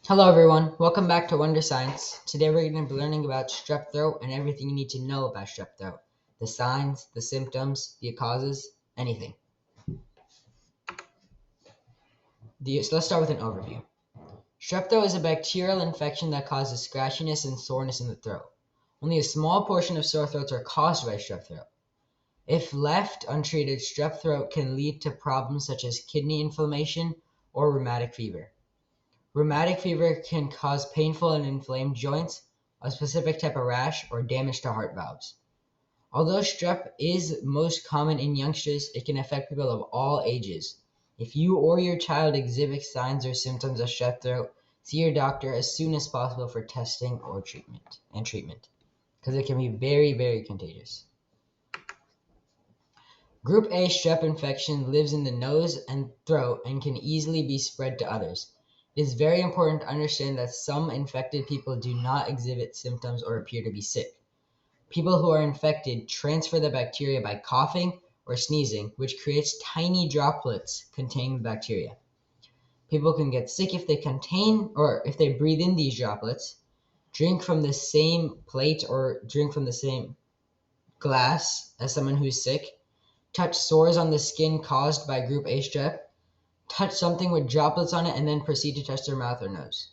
Hello everyone, welcome back to Wonder Science. Today we're going to be learning about strep throat and everything you need to know about strep throat. The signs, the symptoms, the causes, anything. So let's start with an overview. Strep throat is a bacterial infection that causes scratchiness and soreness in the throat. Only a small portion of sore throats are caused by strep throat. If left untreated, strep throat can lead to problems such as kidney inflammation or rheumatic fever. Rheumatic fever can cause painful and inflamed joints, a specific type of rash, or damage to heart valves. Although strep is most common in youngsters, it can affect people of all ages. If you or your child exhibit signs or symptoms of strep throat, see your doctor as soon as possible for testing or treatment, because it can be very, very contagious. Group A strep infection lives in the nose and throat and can easily be spread to others. It is very important to understand that some infected people do not exhibit symptoms or appear to be sick. People who are infected transfer the bacteria by coughing or sneezing, which creates tiny droplets containing the bacteria. People can get sick if they breathe in these droplets, drink from the same plate or drink from the same glass as someone who's sick, touch sores on the skin caused by group A strep, touch something with droplets on it, and then proceed to touch their mouth or nose.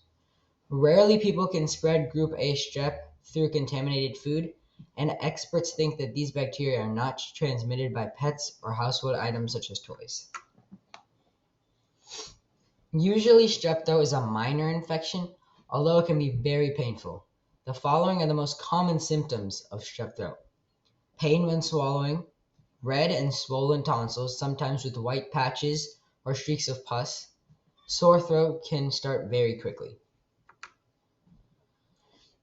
Rarely people can spread group A strep through contaminated food, and experts think that these bacteria are not transmitted by pets or household items such as toys. Usually, strep throat is a minor infection, although it can be very painful. The following are the most common symptoms of strep throat: pain when swallowing, red and swollen tonsils, sometimes with white patches or streaks of pus. Sore throat can start very quickly.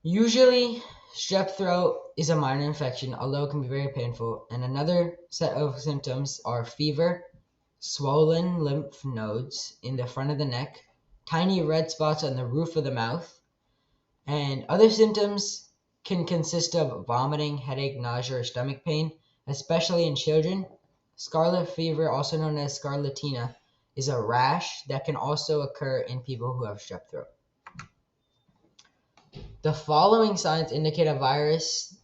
Usually, strep throat is a minor infection, although it can be very painful. And another set of symptoms are fever, swollen lymph nodes in the front of the neck, tiny red spots on the roof of the mouth, and other symptoms can consist of vomiting, headache, nausea, or stomach pain, especially in children. Scarlet fever, also known as scarlatina, is a rash that can also occur in people who have strep throat. The following signs indicate a virus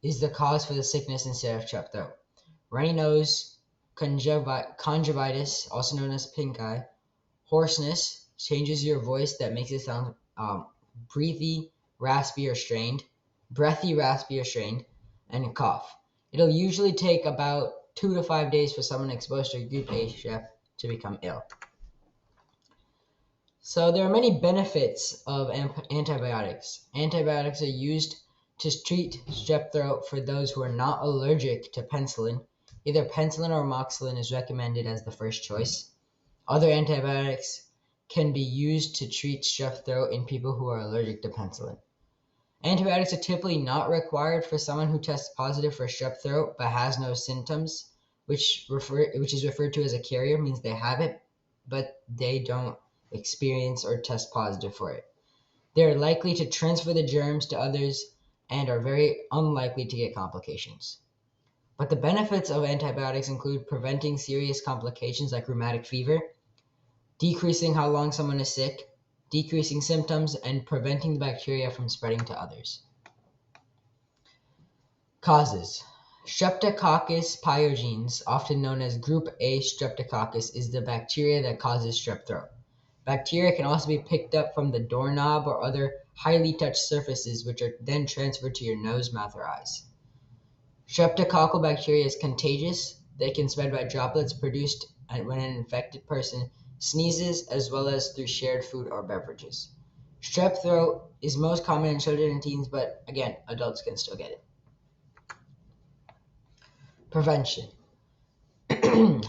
is the cause for the sickness instead of strep throat: runny nose, conjunctivitis, also known as pink eye, hoarseness, changes your voice that makes it sound breathy, raspy or strained, and cough. It'll usually take about 2 to 5 days for someone exposed to group A strep to become ill. So there are many benefits of antibiotics. Antibiotics are used to treat strep throat for those who are not allergic to penicillin. Either penicillin or amoxicillin is recommended as the first choice. Other antibiotics can be used to treat strep throat in people who are allergic to penicillin. Antibiotics are typically not required for someone who tests positive for strep throat but has no symptoms, which is referred to as a carrier, means they have it, but they don't experience or test positive for it. They are likely to transfer the germs to others and are very unlikely to get complications. But the benefits of antibiotics include preventing serious complications like rheumatic fever, decreasing how long someone is sick, decreasing symptoms, and preventing the bacteria from spreading to others. Causes: Streptococcus pyogenes, often known as group A streptococcus, is the bacteria that causes strep throat. Bacteria can also be picked up from the doorknob or other highly touched surfaces, which are then transferred to your nose, mouth, or eyes. Streptococcal bacteria is contagious. They can spread by droplets produced when an infected person sneezes, as well as through shared food or beverages. Strep throat is most common in children and teens, but again, adults can still get it. Prevention.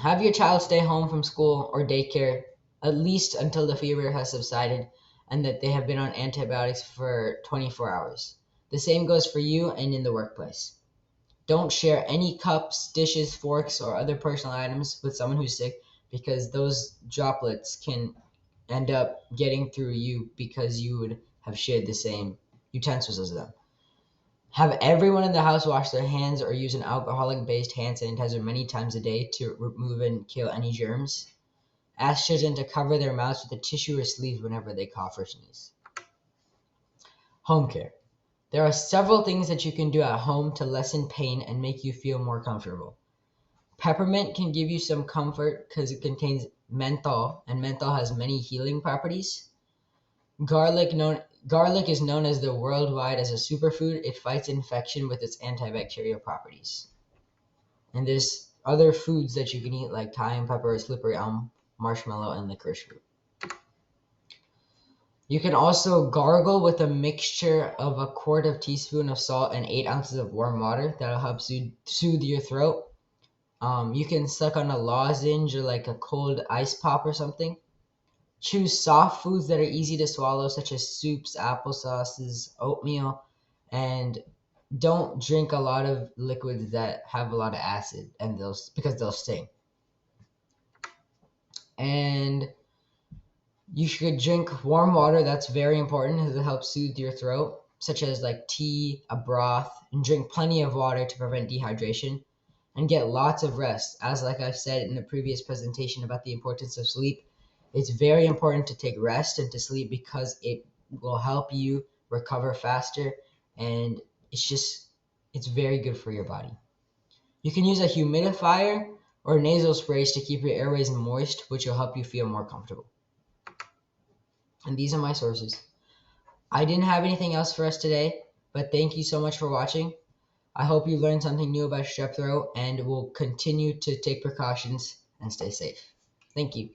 Have your child stay home from school or daycare at least until the fever has subsided and that they have been on antibiotics for 24 hours. The same goes for you and in the workplace. Don't share any cups, dishes, forks, or other personal items with someone who's sick, because those droplets can end up getting through you because you would have shared the same utensils as them. Have everyone in the house wash their hands or use an alcoholic-based hand sanitizer many times a day to remove and kill any germs. Ask children to cover their mouths with a tissue or sleeve whenever they cough or sneeze. Home care. There are several things that you can do at home to lessen pain and make you feel more comfortable. Peppermint can give you some comfort because it contains menthol, and menthol has many healing properties. Garlic is known as the worldwide as a superfood. It fights infection with its antibacterial properties. And there's other foods that you can eat like thyme, pepper, slippery elm, marshmallow, and licorice root. You can also gargle with a mixture of a quarter of teaspoon of salt and 8 ounces of warm water. That'll help soothe your throat. You can suck on a lozenge or like a cold ice pop or something. Choose soft foods that are easy to swallow, such as soups, applesauces, oatmeal, and don't drink a lot of liquids that have a lot of acid, and because they'll sting. And you should drink warm water. That's very important because it helps soothe your throat, such as like tea, a broth, and drink plenty of water to prevent dehydration. And get lots of rest. As like I've said in the previous presentation about the importance of sleep, it's very important to take rest and to sleep because it will help you recover faster, and it's very good for your body. You can use a humidifier or nasal sprays to keep your airways moist, which will help you feel more comfortable. And these are my sources. I didn't have anything else for us today, but thank you so much for watching. I hope you learned something new about strep throat and will continue to take precautions and stay safe. Thank you.